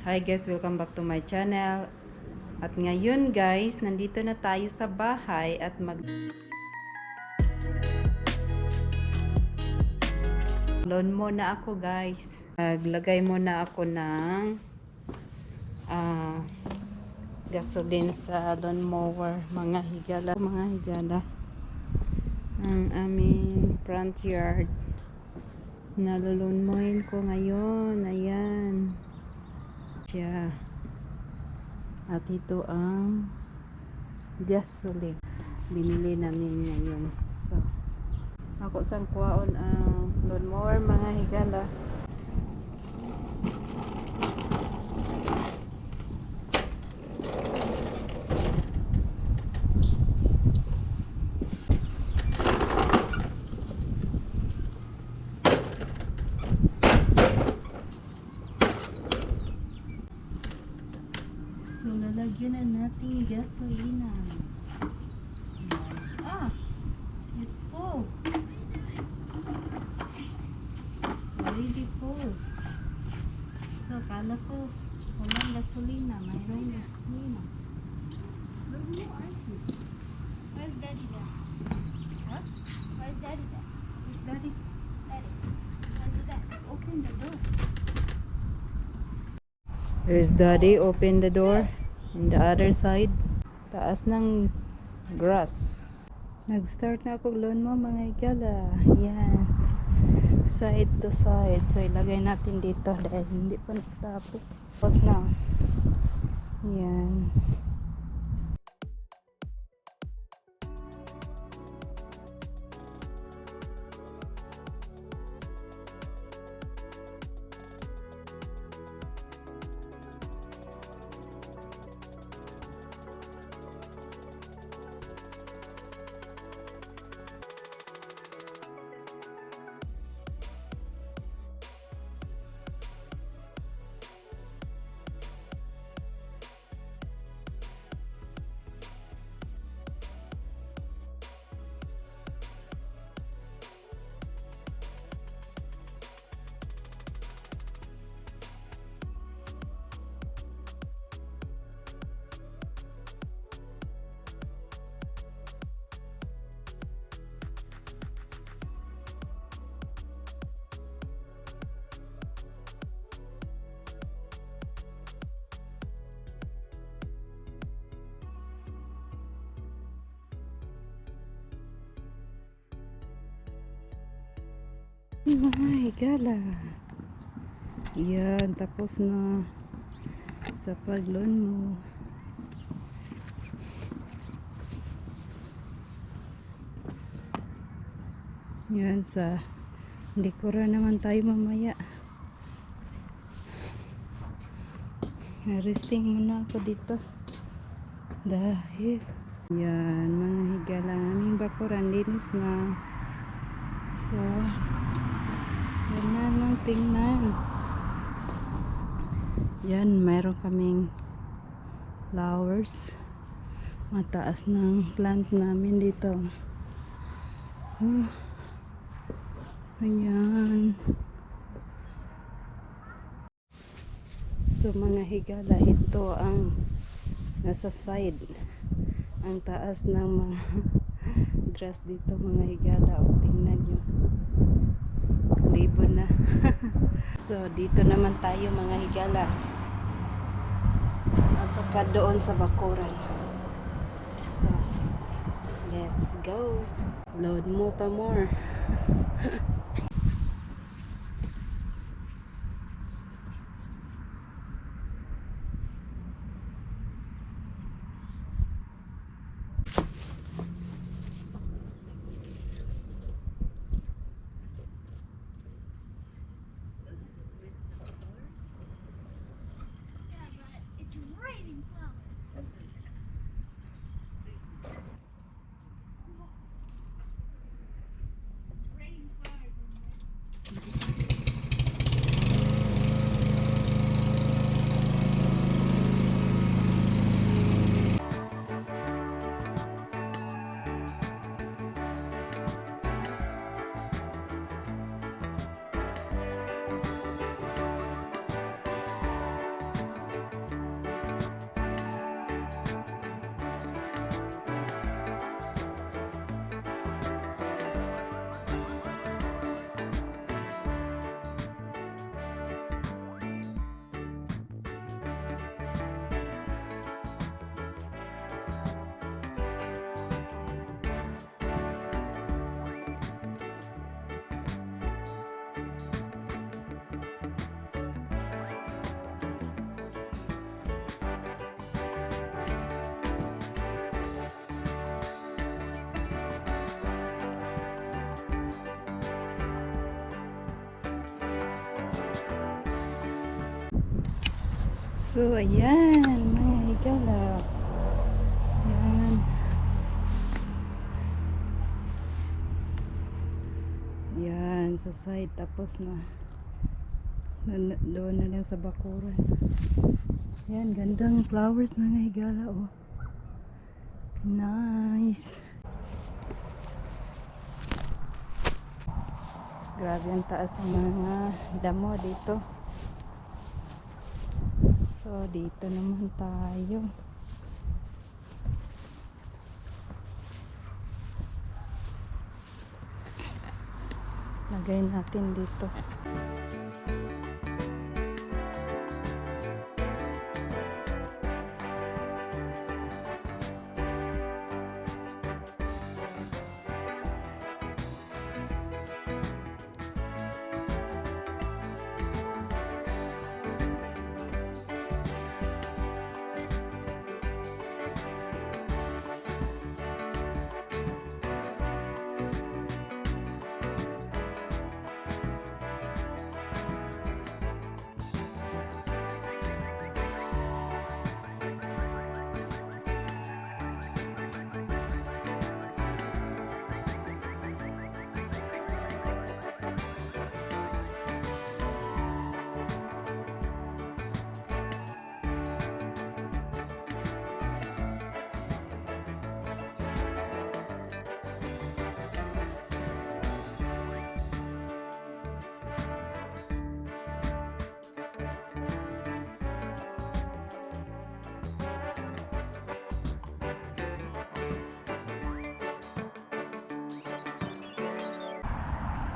Hi guys, welcome back to my channel. At ngayon guys, nandito na tayo sa bahay at lawn muna ako guys. Naglagay muna ako ng gasoline sa lawn mower, mga higala ang aming front yard. Nalulunmoyin ko ngayon. Ayan siya. At ito ang gasoline binili namin ngayon. So ako sang kuwaon ang lawnmower, mga higala. So lalagyan na natin gasolina. Nice. It's full. It's already full. So kala ko walang gasolina, mayroong gasolina. Where are you? Where's Daddy there? What? Where's Daddy there? Where's Daddy? Daddy. Where's he there? Open the door. There's Daddy. Open the door. On the other side. Taas ng grass. Nag-start na ako lawn mo, mga higala. Yan. Side to side. So ilagay natin dito dahil hindi pa natapos. Tapos na. Yan. Mga higala. Yan, tapos na sa paglon mo. Yan, sa likuran naman tayo mamaya. Resting muna ako dito dahil yan, mga higala, aming bakuran linis na. So yan na lang tingnan. Yan, mayroon kaming flowers. Mataas ng plant namin dito. Ayan. So mga higala, ito ang nasa side. Ang taas ng mga grass dito, mga higala. O, tingnan nyo. Libon na. So dito naman tayo, mga higala, at saka doon sa bakuran. So let's go. Load mo pa more. It's raining flowers. It's raining flowers. So, ayan, mga higala. Ayan. Yan, sa side. Tapos na. Doon na lang sa bakuran. Yan, gandang flowers mga higala. Oh. Nice. Grabe ang taas ng mga damo dito. So, dito naman tayo. Lagay natin dito.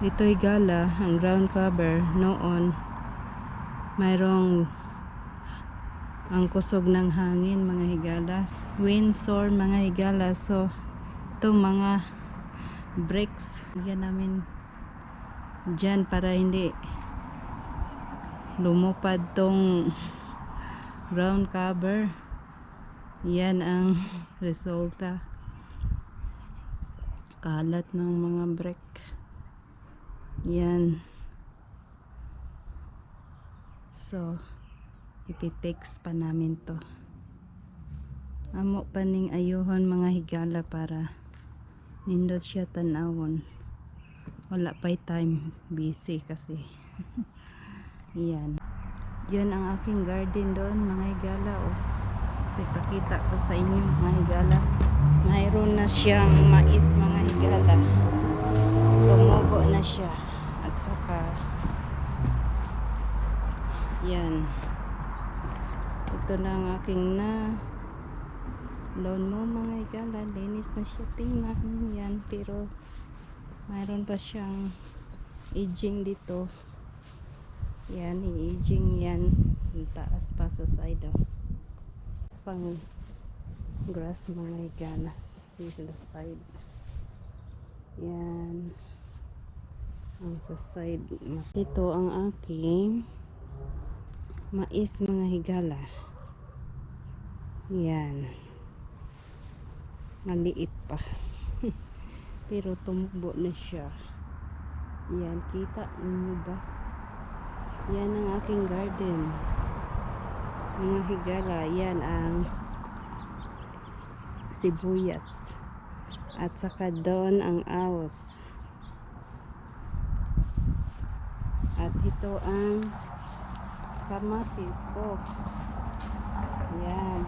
Ito'y gala, ang ground cover noon mayroong ang kusog ng hangin mga higala, windstorm mga higala. So itong mga bricks yan namin dyan para hindi lumupad tong ground cover. Yan ang resulta, kalat ng mga brick. Yan. So, ipipix pa namin to. Amo paning ayuhon mga higala para nindot siya tanawon. Wala pa'y time, busy kasi. Yan. Yan ang aking garden doon mga higala. Oh. So, ipakita ko sa inyo mga higala. Mayroon na siyang mais mga higala. Tumubo na siya. At saka yan, ito na ang aking na lawn mo mga higala. Linis na siya, tingnan yan, pero mayroon pa siyang aging dito. Yan, i-aging yan. Yung taas pa sa side. Oh. Pang grass mga higala sa side. Yan ang sa side. Ito ang aking mais mga higala. Yan, maliit pa pero tumubo na siya. Yan, kita niyo ba? Yan ang aking garden mga higala. Yan ang sibuyas at saka doon ang aos. At ito ang kamatis ko. Yan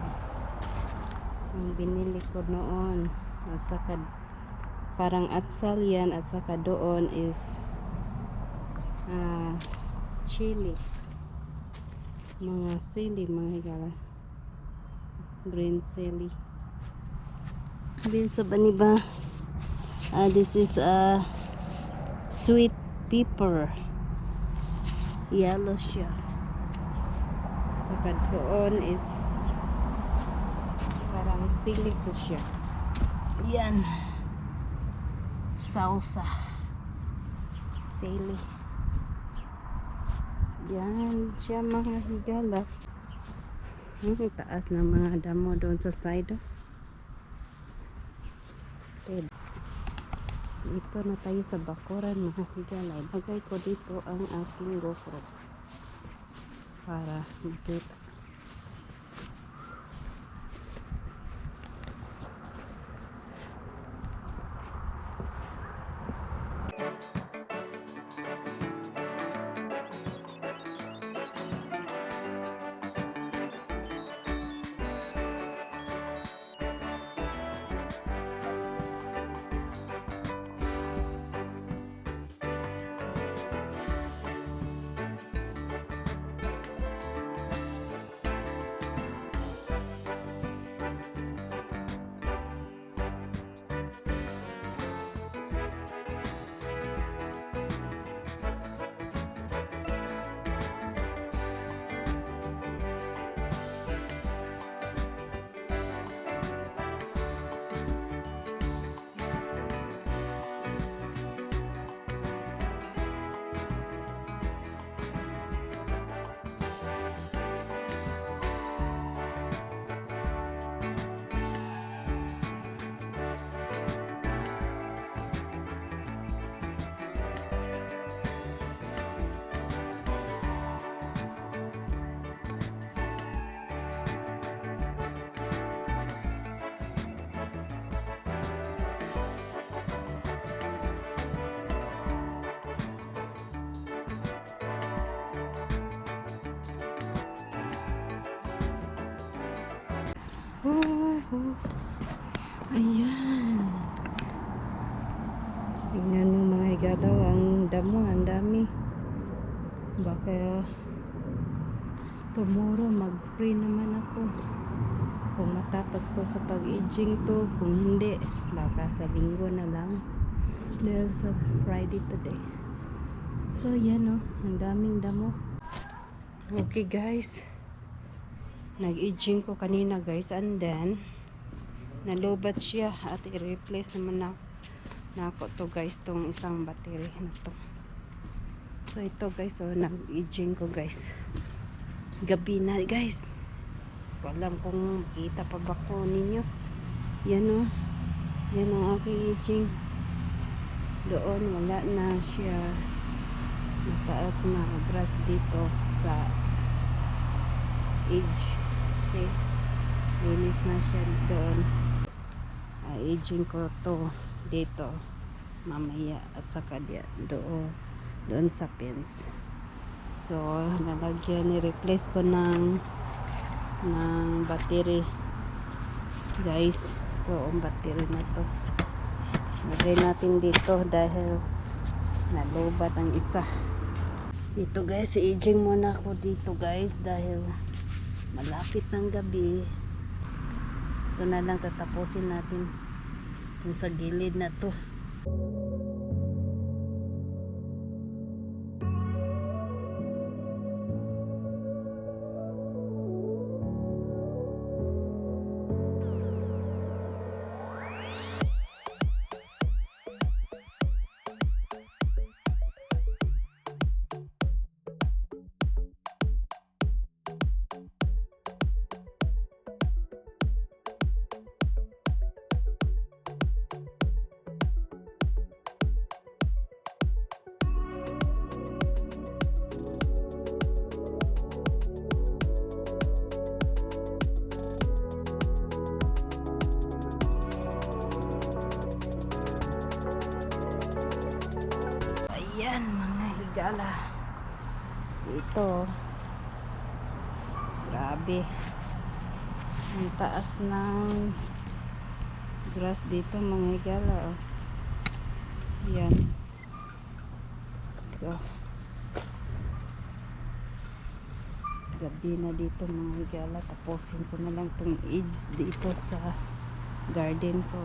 ang binili ko noon. At saka parang atsal yan. At saka doon is chili, mga sili mga higala, green sili. Bin sa baniba, this is a sweet pepper, yellow siya. Saka doon is parang sili ko siya. Yan, salsa, sili. Yan siya mga higala. Taas ng mga damo doon sa side. Okay. Dito na tayo sa bakuran mga higala. Ilagay ko dito ang aking GoPro para makita. Wow. Ayan. Tingnan mo mga higalaw, ang damo, ang dami. Baka tomorrow mag-spray naman ako. Kung matapos ko sa pag-aging to, kung hindi, baka sa linggo na lang. Dahil sa Friday today. So yan ang daming damo. Okay guys, nag-aging ko kanina guys, and then nalobat siya at i-replace naman na ako to guys, tong isang battery na to. So ito guys, nag-aging ko guys, gabi na guys. Ko alam kung kita pa ba ko ninyo. Yan yan ang aking aging. Doon wala na siya, mataas na grass dito sa edge. See, linis na siya doon. Aging ko to dito mamaya at saka doon sa fence. So nalagyan, ni-replace ko ng battery guys. Ito ang battery na to, lagay natin dito dahil nalobat ang isa dito guys. I-aging muna ako dito guys dahil malapit ng gabi. Ito na lang tatapusin natin yung sa gilid na to. Ayan mga higala, ito grabe ang taas ng grass dito mga higala. Yan, so gabi na dito mga higala. Tapusin ko na lang tong edge dito sa garden ko.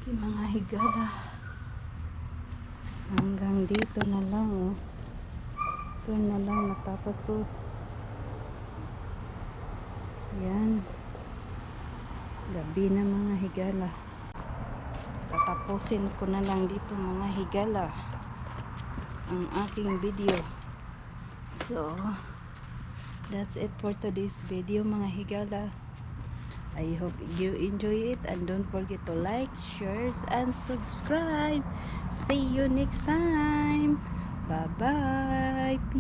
Mga higala, hanggang dito na lang ito na lang natapos ko. Yan, gabi na mga higala. Tatapusin ko na lang dito mga higala ang aking video. So that's it for today's video mga higala. I hope you enjoy it, and don't forget to like, share, and subscribe. See you next time. Bye bye.